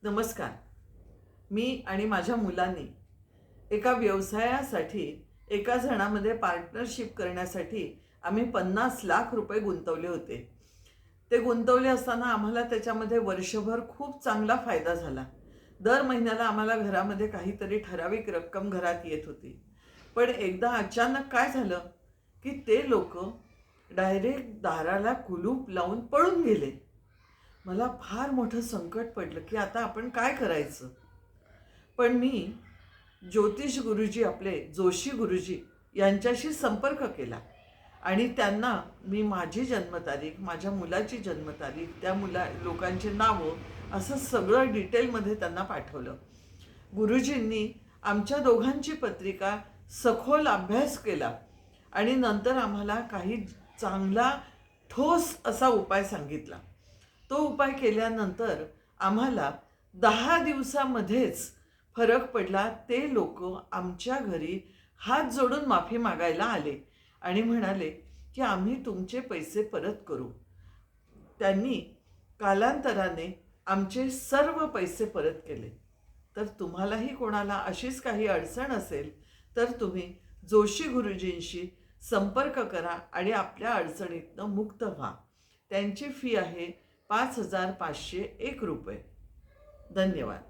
नमस्कार. मी आणि माझ्या मुलांनी एका व्यवसायासाठी एका जणामध्ये पार्टनरशिप करण्यासाठी आम्ही 50 लाख रुपये गुंतवले होते. ते गुंतवले असताना आम्हाला त्याच्यामध्ये वर्षभर खूप चांगला फायदा झाला. दर महिन्याला आम्हाला घरामध्ये काहीतरी ठराविक रक्कम घरात येत होती. पण एकदा अचानक काय झालं, की ते लोकं डायरेक्ट दाराला कुलूप लावून पळून गेले. मला फार मोठं संकट पडलं, की आता आपण काय करायचं? पण मी ज्योतिष गुरुजी आपले जोशी गुरुजी यांच्याशी संपर्क केला आणि त्यांना मी माझी जन्मतारीख, माझ्या मुलाची जन्मतारीख, त्या लोकांची नावं असं सगळं डिटेलमध्ये त्यांना पाठवलं. गुरुजींनी आमच्या दोघांची पत्रिका सखोल अभ्यास केला आणि नंतर आम्हाला काही चांगला ठोस असा उपाय सांगितला. तो उपाय केल्यानंतर आम्हाला 10 दिवसामध्येच फरक पडला. ते लोक आमच्या घरी हात जोडून माफी मागायला आले आणि म्हणाले, की आम्ही तुमचे पैसे परत करू. त्यांनी कालांतराने आमचे सर्व पैसे परत केले. तर तुम्हालाही कोणाला अशीच काही अडचण असेल तर तुम्ही जोशी गुरुजींशी संपर्क करा आणि आपल्या अडचणीतनं मुक्त व्हा. त्यांची फी आहे ₹5,501. धन्यवाद.